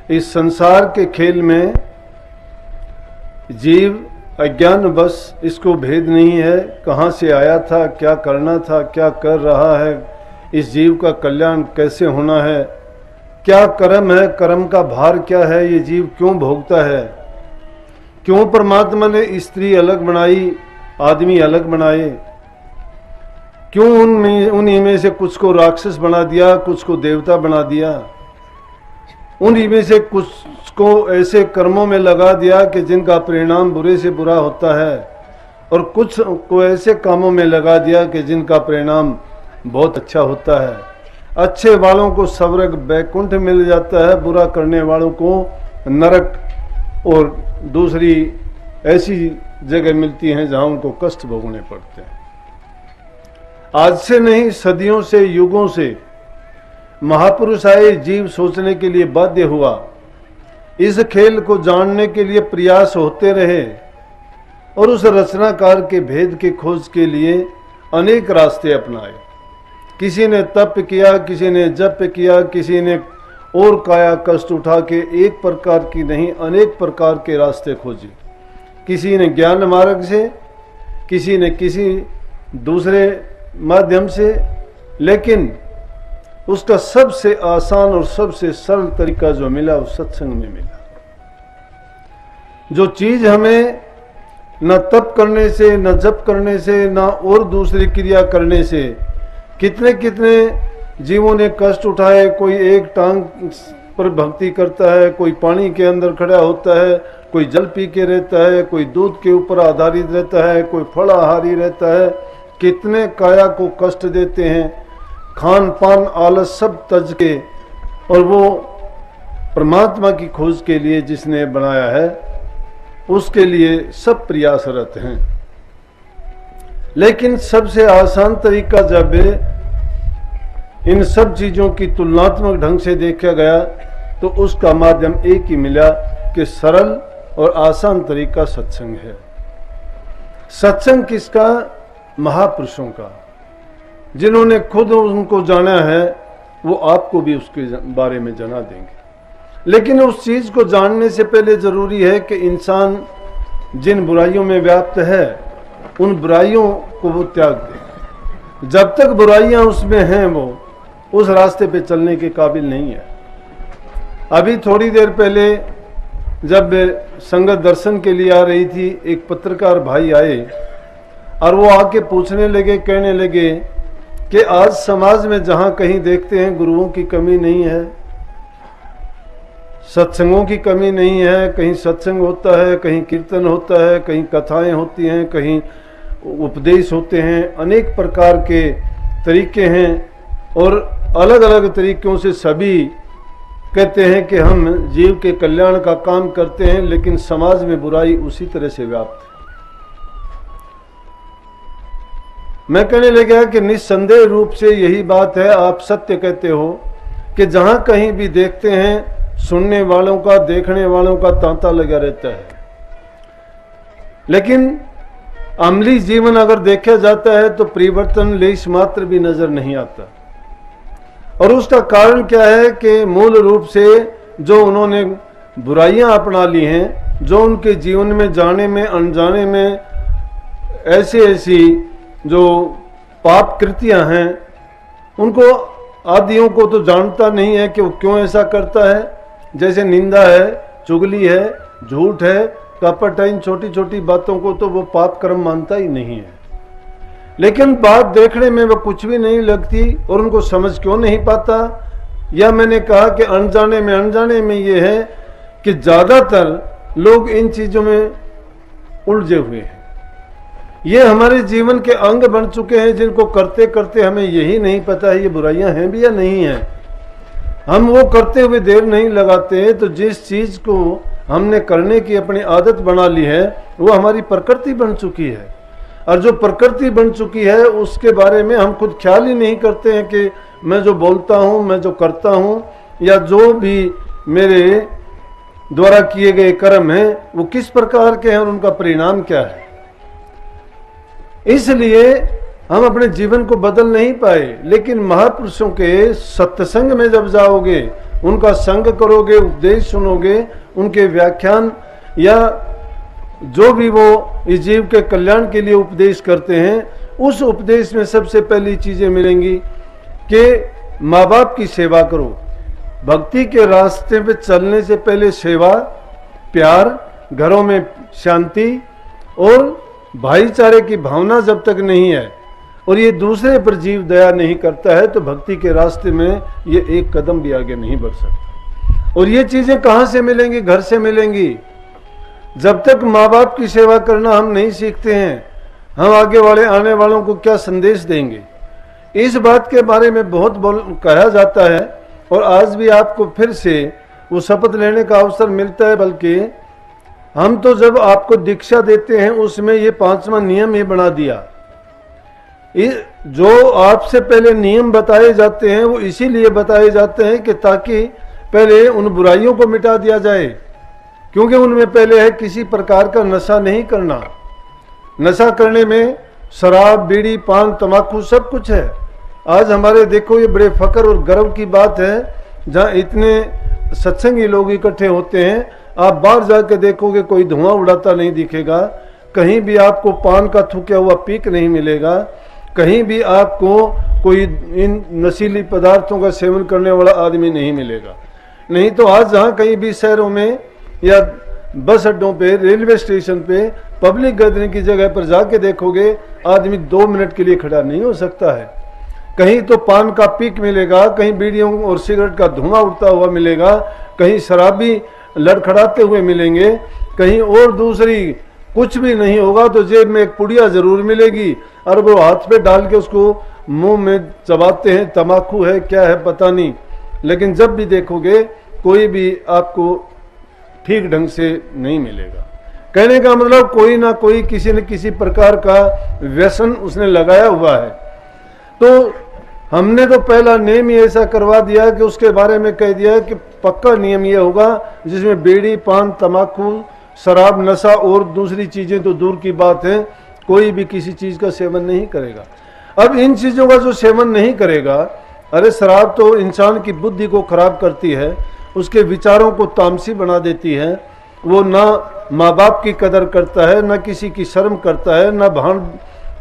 इस संसार के खेल में जीव अज्ञान बस, इसको भेद नहीं है कहाँ से आया था, क्या करना था, क्या कर रहा है, इस जीव का कल्याण कैसे होना है, क्या कर्म है, कर्म का भार क्या है, ये जीव क्यों भोगता है, क्यों परमात्मा ने स्त्री अलग बनाई, आदमी अलग बनाए, क्यों उन्हीं में से कुछ को राक्षस बना दिया, कुछ को देवता बना दिया, उन्हीं में से कुछ को ऐसे कर्मों में लगा दिया कि जिनका परिणाम बुरे से बुरा होता है, और कुछ को ऐसे कामों में लगा दिया कि जिनका परिणाम बहुत अच्छा होता है। अच्छे वालों को स्वर्ग बैकुंठ मिल जाता है, बुरा करने वालों को नरक और दूसरी ऐसी जगह मिलती हैं जहां उनको कष्ट भोगने पड़ते हैं। आज से नहीं, सदियों से, युगों से महापुरुष आए, जीव सोचने के लिए बाध्य हुआ, इस खेल को जानने के लिए प्रयास होते रहे, और उस रचनाकार के भेद की खोज के लिए अनेक रास्ते अपनाए। किसी ने तप किया, किसी ने जप किया, किसी ने और काया कष्ट उठा के एक प्रकार की नहीं अनेक प्रकार के रास्ते खोजे। किसी ने ज्ञान मार्ग से, किसी ने किसी दूसरे माध्यम से, लेकिन उसका सबसे आसान और सबसे सरल तरीका जो मिला वो सत्संग में मिला। जो चीज हमें न तप करने से, न जप करने से, न और दूसरी क्रिया करने से कितने कितने जीवों ने कष्ट उठाए। कोई एक टांग पर भक्ति करता है, कोई पानी के अंदर खड़ा होता है, कोई जल पी के रहता है, कोई दूध के ऊपर आधारित रहता है, कोई फलाहारी रहता है। कितने काया को कष्ट देते हैं, खान पान आलस सब तज के, और वो परमात्मा की खोज के लिए जिसने बनाया है उसके लिए सब प्रयासरत हैं। लेकिन सबसे आसान तरीका जब इन सब चीजों की तुलनात्मक ढंग से देखा गया तो उसका माध्यम एक ही मिला कि सरल और आसान तरीका सत्संग है। सत्संग किसका? महापुरुषों का, जिन्होंने खुद उनको जाना है, वो आपको भी उसके बारे में जाना देंगे। लेकिन उस चीज को जानने से पहले जरूरी है कि इंसान जिन बुराइयों में व्याप्त है उन बुराइयों को वो त्याग दे। जब तक बुराइयां उसमें हैं वो उस रास्ते पे चलने के काबिल नहीं है। अभी थोड़ी देर पहले जब संगत दर्शन के लिए आ रही थी, एक पत्रकार भाई आए और वो आके पूछने लगे, कहने लगे कि आज समाज में जहां कहीं देखते हैं गुरुओं की कमी नहीं है, सत्संगों की कमी नहीं है। कहीं सत्संग होता है, कहीं कीर्तन होता है, कहीं कथाएं होती हैं, कहीं उपदेश होते हैं, अनेक प्रकार के तरीके हैं और अलग अलग तरीकों से सभी कहते हैं कि हम जीव के कल्याण का काम करते हैं, लेकिन समाज में बुराई उसी तरह से व्याप्त है। मैं कहने लगा कि निस्संदेह रूप से यही बात है, आप सत्य कहते हो कि जहां कहीं भी देखते हैं सुनने वालों का, देखने वालों का तांता लगा रहता है, लेकिन अमली जीवन अगर देखा जाता है तो परिवर्तन लेश मात्र भी नजर नहीं आता। और उसका कारण क्या है कि मूल रूप से जो उन्होंने बुराइयां अपना ली हैं, जो उनके जीवन में जाने में अनजाने में ऐसी ऐसी जो पाप कृतियां हैं, उनको आदियों को तो जानता नहीं है कि वो क्यों ऐसा करता है। जैसे निंदा है, चुगली है, झूठ है, कपट है, इन छोटी छोटी बातों को तो वो पाप कर्म मानता ही नहीं है। लेकिन बात देखने में वो कुछ भी नहीं लगती और उनको समझ क्यों नहीं पाता। या मैंने कहा कि अनजाने में ये है कि ज्यादातर लोग इन चीजों में उलझे हुए हैं। ये हमारे जीवन के अंग बन चुके हैं, जिनको करते करते हमें यही नहीं पता है ये बुराइयां हैं भी या नहीं है। हम वो करते हुए देर नहीं लगाते, तो जिस चीज को हमने करने की अपनी आदत बना ली है वो हमारी प्रकृति बन चुकी है। और जो प्रकृति बन चुकी है उसके बारे में हम खुद ख्याल ही नहीं करते हैं कि मैं जो बोलता हूँ, मैं जो करता हूँ, या जो भी मेरे द्वारा किए गए कर्म हैं वो किस प्रकार के हैं और उनका परिणाम क्या है। इसलिए हम अपने जीवन को बदल नहीं पाए। लेकिन महापुरुषों के सत्संग में जब जाओगे, उनका संग करोगे, उपदेश सुनोगे, उनके व्याख्यान या जो भी वो इस जीव के कल्याण के लिए उपदेश करते हैं, उस उपदेश में सबसे पहली चीजें मिलेंगी कि माँ बाप की सेवा करो। भक्ति के रास्ते पे चलने से पहले सेवा, प्यार, घरों में शांति और भाईचारे की भावना जब तक नहीं है और ये दूसरे पर जीव दया नहीं करता है, तो भक्ति के रास्ते में ये एक कदम भी आगे नहीं बढ़ सकता। और ये चीजें कहाँ से मिलेंगी? घर से मिलेंगी। जब तक माँ बाप की सेवा करना हम नहीं सीखते हैं, हम आगे वाले आने वालों को क्या संदेश देंगे? इस बात के बारे में बहुत कहा जाता है और आज भी आपको फिर से वो शपथ लेने का अवसर मिलता है। बल्कि हम तो जब आपको दीक्षा देते हैं उसमें ये 5वां नियम ही बना दिया। जो आपसे पहले नियम बताए जाते हैं वो इसीलिए बताए जाते हैं कि ताकि पहले उन बुराइयों को मिटा दिया जाए, क्योंकि उनमें पहले है किसी प्रकार का नशा नहीं करना। नशा करने में शराब, बीड़ी, पान, तंबाकू सब कुछ है। आज हमारे देखो ये बड़े फक्र और गर्व की बात है, जहाँ इतने सत्संगी लोग इकट्ठे होते हैं, आप बाहर जाके देखोगे कोई धुआं उड़ाता नहीं दिखेगा, कहीं भी आपको पान का थूका हुआ पीक नहीं मिलेगा, कहीं भी आपको कोई इन नशीली पदार्थों का सेवन करने वाला आदमी नहीं मिलेगा। नहीं तो आज जहाँ कहीं भी शहरों में या बस अड्डों पे, रेलवे स्टेशन पे, पब्लिक गैदरिंग की जगह पर जाके देखोगे आदमी 2 मिनट के लिए खड़ा नहीं हो सकता है। कहीं तो पान का पीक मिलेगा, कहीं बीड़ियों और सिगरेट का धुआं उड़ता हुआ मिलेगा, कहीं शराबी लड़खड़ाते हुए मिलेंगे, कहीं और दूसरी कुछ भी नहीं होगा तो जेब में एक पुड़िया जरूर मिलेगी और वो हाथ पे डाल के उसको मुंह में चबाते हैं। तंबाकू है क्या है पता नहीं, लेकिन जब भी देखोगे कोई भी आपको ठीक ढंग से नहीं मिलेगा। कहने का मतलब कोई ना कोई किसी न किसी प्रकार का व्यसन उसने लगाया हुआ है। तो हमने तो पहला नियम ही ऐसा करवा दिया कि उसके बारे में कह दिया कि पक्का नियम ये होगा जिसमें बीड़ी, पान, तंबाकू, शराब, नशा और दूसरी चीजें तो दूर की बात है, कोई भी किसी चीज का सेवन नहीं करेगा। अब इन चीजों का जो सेवन नहीं करेगा, अरे शराब तो इंसान की बुद्धि को खराब करती है, उसके विचारों को तामसी बना देती है, वो ना माँ बाप की कदर करता है, ना किसी की शर्म करता है, ना भान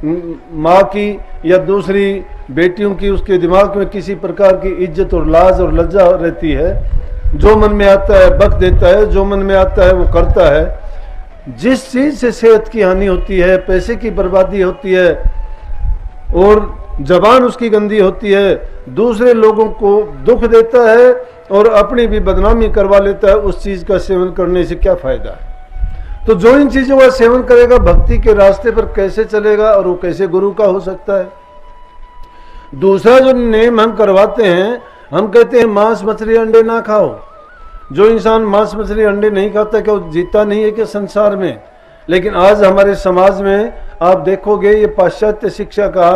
माँ की या दूसरी बेटियों की उसके दिमाग में किसी प्रकार की इज्जत और लाज और लज्जा रहती है। जो मन में आता है बक देता है, जो मन में आता है वो करता है। जिस चीज से सेहत की हानि होती है, पैसे की बर्बादी होती है और जबान उसकी गंदी होती है, दूसरे लोगों को दुख देता है और अपनी भी बदनामी करवा लेता है, उस चीज का सेवन करने से क्या फायदा है? तो जो इन चीजों का सेवन करेगा भक्ति के रास्ते पर कैसे चलेगा और वो कैसे गुरु का हो सकता है? दूसरा जो नियम हम करवाते हैं, हम कहते हैं मांस, मछली, अंडे ना खाओ। जो इंसान मांस, मछली, अंडे नहीं खाता क्या वो जीता नहीं है क्या संसार में? लेकिन आज हमारे समाज में आप देखोगे ये पाश्चात्य शिक्षा का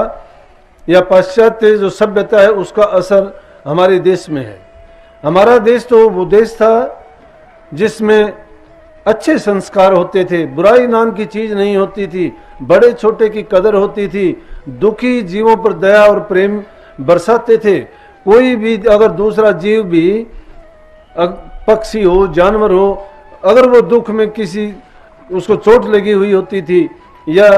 या पाश्चात्य जो सभ्यता है उसका असर हमारे देश में है। हमारा देश तो वो देश था जिसमें अच्छे संस्कार होते थे, बुराई नाम की चीज नहीं होती थी, बड़े छोटे की कदर होती थी, दुखी जीवों पर दया और प्रेम बरसाते थे। कोई भी अगर दूसरा जीव भी पक्षी हो, जानवर हो, अगर वो दुख में किसी उसको चोट लगी हुई होती थी या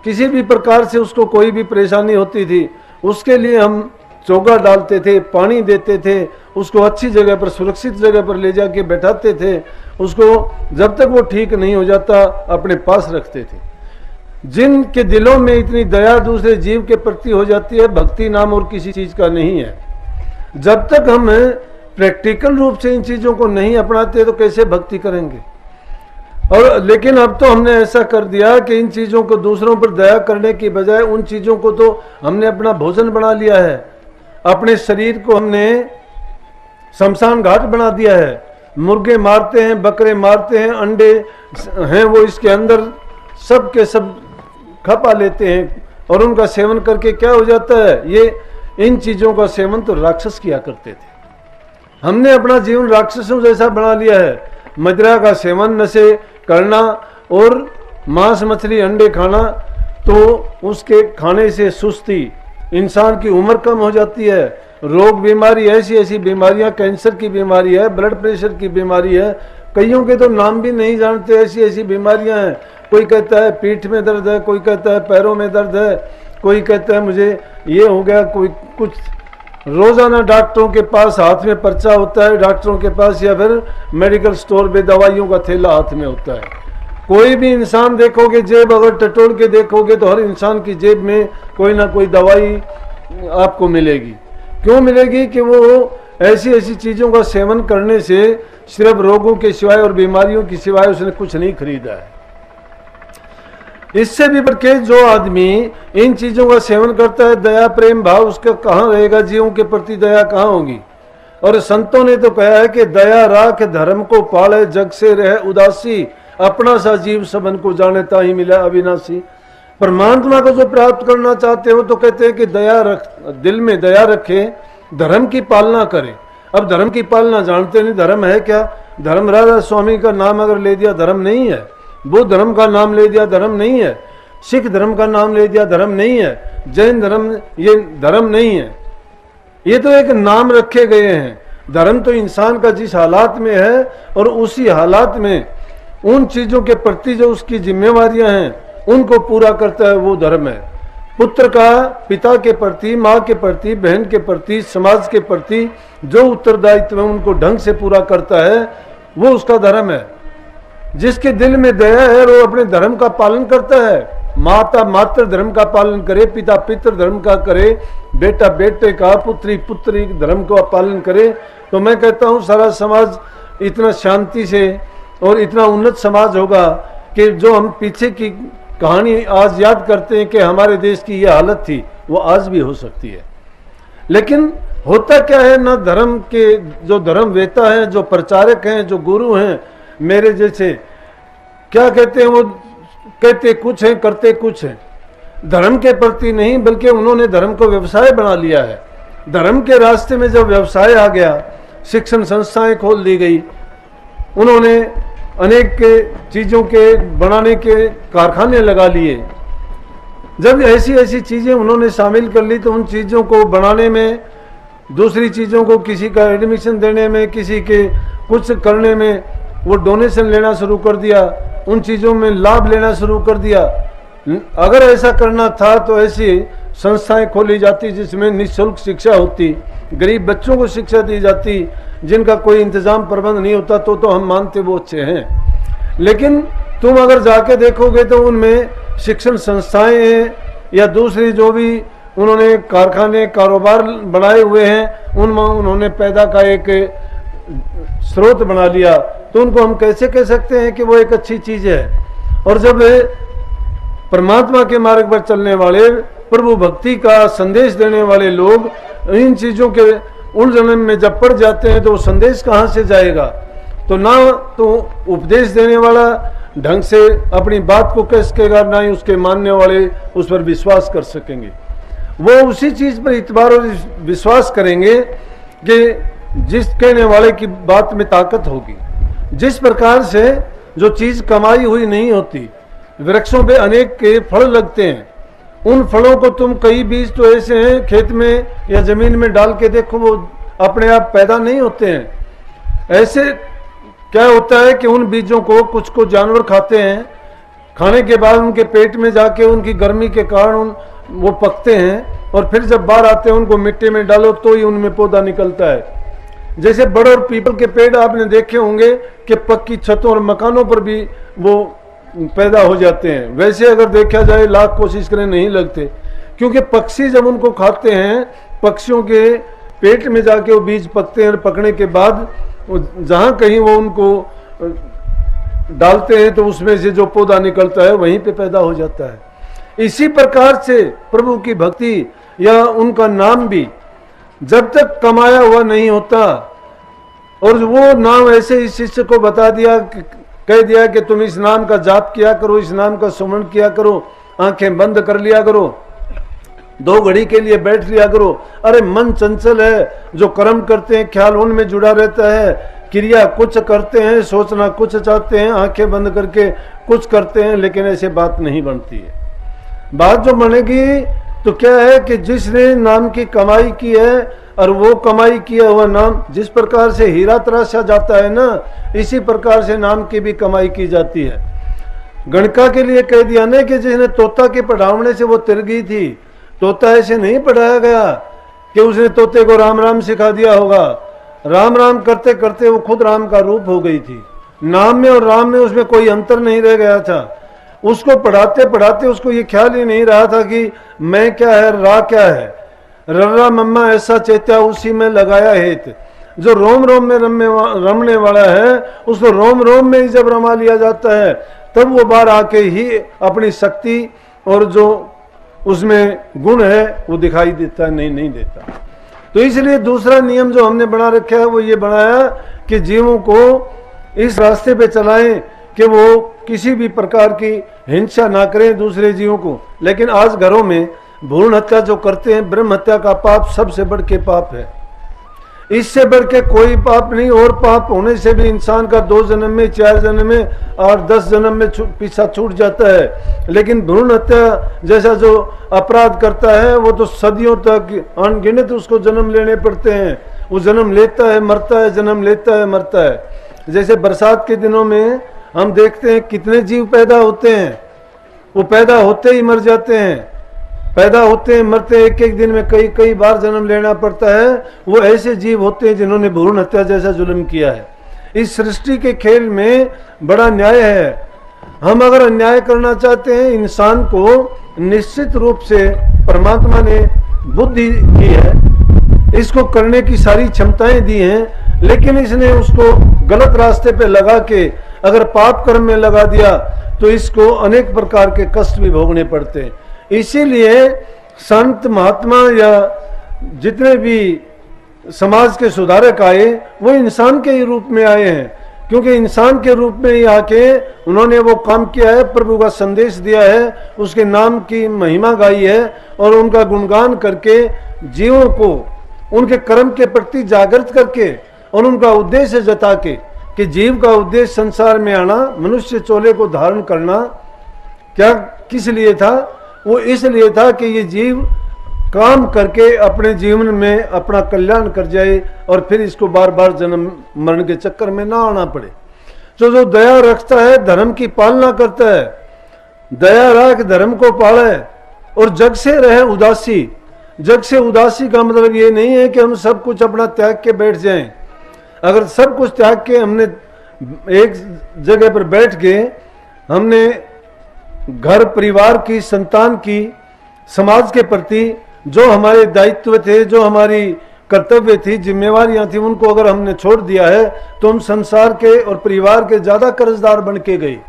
किसी भी प्रकार से उसको कोई भी परेशानी होती थी, उसके लिए हम चोगा डालते थे, पानी देते थे, उसको अच्छी जगह पर, सुरक्षित जगह पर ले जाके बैठाते थे, उसको जब तक वो ठीक नहीं हो जाता अपने पास रखते थे। जिनके दिलों में इतनी दया दूसरे जीव के प्रति हो जाती है, भक्ति नाम और किसी चीज का नहीं है। जब तक हम प्रैक्टिकल रूप से इन चीजों को नहीं अपनाते तो कैसे भक्ति करेंगे? और लेकिन अब तो हमने ऐसा कर दिया कि इन चीजों को दूसरों पर दया करने की बजाय उन चीजों को तो हमने अपना भोजन बना लिया है। अपने शरीर को हमने शमशान घाट बना दिया है। मुर्गे मारते हैं, बकरे मारते हैं, अंडे हैं वो इसके अंदर सब के सब खपा लेते हैं और उनका सेवन करके क्या हो जाता है? ये इन चीजों का सेवन तो राक्षस किया करते थे। हमने अपना जीवन राक्षसों जैसा बना लिया है। मदिरा का सेवन, नशे करना और मांस, मछली, अंडे खाना, तो उसके खाने से सुस्ती, इंसान की उम्र कम हो जाती है, रोग बीमारी, ऐसी ऐसी बीमारियां, कैंसर की बीमारी है, ब्लड प्रेशर की बीमारी है, कईयों के तो नाम भी नहीं जानते, ऐसी ऐसी बीमारियां हैं। कोई कहता है पीठ में दर्द है, कोई कहता है पैरों में दर्द है, कोई कहता है मुझे ये हो गया, कोई कुछ। रोजाना डॉक्टरों के पास हाथ में पर्चा होता है, डॉक्टरों के पास, या फिर मेडिकल स्टोर पे दवाइयों का थैला हाथ में होता है। कोई भी इंसान देखोगे, जेब अगर टटोल के देखोगे तो हर इंसान की जेब में कोई ना कोई दवाई आपको मिलेगी। क्यों मिलेगी? कि वो ऐसी ऐसी चीज़ों का सेवन करने से सिर्फ रोगों के सिवाय और बीमारियों की सिवाय उसने कुछ नहीं खरीदा है। इससे भी बढ़ के जो आदमी इन चीज़ों का सेवन करता है, दया प्रेम भाव उसका कहाँ रहेगा? जीवों के प्रति दया कहाँ होगी? और संतों ने तो कहा है कि दया राख धर्म को पाले, जग से रहे उदासी, अपना सा जीव सबन को जाने ताही मिला अविनाशी। परमात्मा को जो प्राप्त करना चाहते हो तो कहते हैं कि दया रख, दिल में दया रखे, धर्म की पालना करे। अब धर्म की पालना जानते नहीं, धर्म है क्या? धर्म राधा स्वामी का नाम अगर ले दिया धर्म नहीं है, बुद्ध धर्म का नाम ले दिया धर्म नहीं है, सिख धर्म का नाम ले दिया धर्म नहीं है, जैन धर्म ये धर्म नहीं है। ये तो एक नाम रखे गए हैं। धर्म तो इंसान का जिस हालात में है और उसी हालात में उन चीजों के प्रति जो उसकी जिम्मेवारियां हैं उनको पूरा करता है, वो धर्म है। पुत्र का पिता के प्रति, माँ के प्रति, बहन के प्रति, समाज के प्रति जो उत्तरदायित्व है उनको ढंग से पूरा करता है, वो उसका धर्म है। जिसके दिल में दया है वो अपने धर्म का पालन करता है। माता मातृ धर्म का पालन करे, पिता पितृ धर्म का करे, बेटा बेटे का, पुत्री पुत्री धर्म का पालन करे। तो मैं कहता हूँ सारा समाज इतना शांति से और इतना उन्नत समाज होगा कि जो हम पीछे की कहानी आज याद करते हैं कि हमारे देश की ये हालत थी, वो आज भी हो सकती है। लेकिन होता क्या है ना, धर्म के जो धर्म वेता है, जो प्रचारक हैं, जो गुरु हैं मेरे जैसे, क्या कहते हैं? वो कहते कुछ हैं करते कुछ हैं। धर्म के प्रति नहीं, बल्कि उन्होंने धर्म को व्यवसाय बना लिया है। धर्म के रास्ते में जब व्यवसाय आ गया, शिक्षण संस्थाएं खोल दी गई, उन्होंने अनेक चीज़ों के बनाने के कारखाने लगा लिए। जब ऐसी ऐसी चीज़ें उन्होंने शामिल कर ली तो उन चीज़ों को बनाने में, दूसरी चीज़ों को किसी का एडमिशन देने में, किसी के कुछ करने में वो डोनेशन लेना शुरू कर दिया, उन चीज़ों में लाभ लेना शुरू कर दिया। अगर ऐसा करना था तो ऐसी संस्थाएं खोली जाती जिसमें निःशुल्क शिक्षा होती, गरीब बच्चों को शिक्षा दी जाती, जिनका कोई इंतजाम प्रबंध नहीं होता तो हम मानते वो अच्छे हैं। लेकिन तुम अगर जाके देखोगे तो उनमें शिक्षण संस्थाएं हैं या दूसरी जो भी उन्होंने कारखाने कारोबार बनाए हुए हैं, उनमें उन्होंने पैदा का एक स्रोत बना लिया। तो उनको हम कैसे कह सकते हैं कि वो एक अच्छी चीज़ है? और जब परमात्मा के मार्ग पर चलने वाले, प्रभु भक्ति का संदेश देने वाले लोग इन चीज़ों के उलझन में जब पड़ जाते हैं तो वो संदेश कहाँ से जाएगा? तो ना तो उपदेश देने वाला ढंग से अपनी बात को कह सकेगा, ना ही उसके मानने वाले उस पर विश्वास कर सकेंगे। वो उसी चीज़ पर इतबार और विश्वास करेंगे कि जिस कहने वाले की बात में ताकत होगी। जिस प्रकार से जो चीज़ कमाई हुई नहीं होती, वृक्षों पे अनेक के फल लगते हैं, उन फलों को तुम कई बीज तो ऐसे हैं खेत में या जमीन में डाल के देखो, वो अपने आप पैदा नहीं होते हैं। ऐसे क्या होता है कि उन बीजों को कुछ को जानवर खाते हैं, खाने के बाद उनके पेट में जाके उनकी गर्मी के कारण वो पकते हैं और फिर जब बाहर आते हैं उनको मिट्टी में डालो तो ही उनमें पौधा निकलता है। जैसे बड़ और पीपल के पेड़ आपने देखे होंगे कि पक्की छतों और मकानों पर भी वो पैदा हो जाते हैं, वैसे अगर देखा जाए लाख कोशिश करें नहीं लगते, क्योंकि पक्षी जब उनको खाते हैं, पक्षियों के पेट में जाके वो बीज पकते हैं, पकने के बाद जहाँ कहीं वो उनको डालते हैं तो उसमें से जो पौधा निकलता है वहीं पे पैदा हो जाता है। इसी प्रकार से प्रभु की भक्ति या उनका नाम भी जब तक कमाया हुआ नहीं होता, और वो नाम ऐसे इस शिष्य को बता दिया, कह दिया कि तुम इस नाम का जाप किया करो, इस नाम का सुमरण किया करो, आंखें बंद कर लिया करो, 2 घड़ी के लिए बैठ लिया करो। अरे मन चंचल है, जो कर्म करते हैं ख्याल उनमें जुड़ा रहता है, क्रिया कुछ करते हैं, सोचना कुछ चाहते हैं, आंखें बंद करके कुछ करते हैं, लेकिन ऐसे बात नहीं बनती है। बात जो बनेगी तो क्या है कि जिसने नाम की कमाई की है और वो कमाई किया हुआ नाम, जिस प्रकार से हीरा तराशा जाता है ना, इसी प्रकार से नाम की भी कमाई की जाती है। गणका के लिए कह दिया ना कि जिसने तोता के पढ़ावने से वो तिर गई थी। तोता ऐसे नहीं पढ़ाया गया कि उसने तोते को राम राम सिखा दिया होगा। राम राम करते करते वो खुद राम का रूप हो गई थी। नाम में और राम में उसमें कोई अंतर नहीं रह गया था। उसको पढ़ाते पढ़ाते उसको ये ख्याल ही नहीं रहा था कि मैं क्या है, रा क्या है। रर्रा मम्मा ऐसा चेत्या उसी में लगाया हेत। जो रोम रोम में रमने वाला है उसको रोम रोम में ही जब रमा लिया जाता है तब वो बाहर आके ही अपनी शक्ति और जो उसमें गुण है वो दिखाई देता है, नहीं देता। तो इसलिए दूसरा नियम जो हमने बना रखा है वो ये बनाया कि जीवों को इस रास्ते पे चलाएं कि वो किसी भी प्रकार की हिंसा ना करें दूसरे जीवों को। लेकिन आज घरों में भ्रूण हत्या जो करते हैं, ब्रह्म हत्या का पाप सबसे बढ़ के पाप है। इससे बढ़ के कोई पाप नहीं। और पाप होने से भी इंसान का 2 जन्म में, 4 जन्म में और 10 जन्म में पीछा छूट जाता है। लेकिन भ्रूण हत्या जैसा जो अपराध करता है वो तो सदियों तक अनगिनत उसको जन्म लेने पड़ते हैं। वो जन्म लेता है, मरता है, जन्म लेता है, मरता है। जैसे बरसात के दिनों में हम देखते हैं कितने जीव पैदा होते हैं। वो पैदा होते ही मर जाते हैं, पैदा होते हैं, मरते हैं, एक एक दिन में कई कई बार जन्म लेना पड़ता है। वो ऐसे जीव होते हैं जिन्होंने भ्रूण हत्या जैसा जुल्म किया है। इस सृष्टि के खेल में बड़ा न्याय है। हम अगर अन्याय करना चाहते हैं, इंसान को निश्चित रूप से परमात्मा ने बुद्धि दी है, इसको करने की सारी क्षमताएं दी हैं, लेकिन इसने उसको गलत रास्ते पे लगा के अगर पाप कर्म में लगा दिया तो इसको अनेक प्रकार के कष्ट भी भोगने पड़ते हैं। इसीलिए संत महात्मा या जितने भी समाज के सुधारक आए वो इंसान के ही रूप में आए हैं, क्योंकि इंसान के रूप में ही आके उन्होंने वो काम किया है, प्रभु का संदेश दिया है, उसके नाम की महिमा गाई है और उनका गुणगान करके जीवों को उनके कर्म के प्रति जागृत करके और उनका उद्देश्य जता के कि जीव का उद्देश्य संसार में आना, मनुष्य चोले को धारण करना क्या किस लिए था? वो इसलिए था कि ये जीव काम करके अपने जीवन में अपना कल्याण कर जाए और फिर इसको बार बार जन्म मरण के चक्कर में ना आना पड़े। तो जो दया रखता है धर्म की पालना करता है, दया रख धर्म को पाले और जग से रहे उदासी। जग से उदासी का मतलब ये नहीं है कि हम सब कुछ अपना त्याग के बैठ जाएं। अगर सब कुछ त्याग के हमने एक जगह पर बैठ के हमने घर परिवार की, संतान की, समाज के प्रति जो हमारे दायित्व थे, जो हमारी कर्तव्य थी, जिम्मेवारियां थी, उनको अगर हमने छोड़ दिया है तो हम संसार के और परिवार के ज्यादा कर्जदार बन के गए।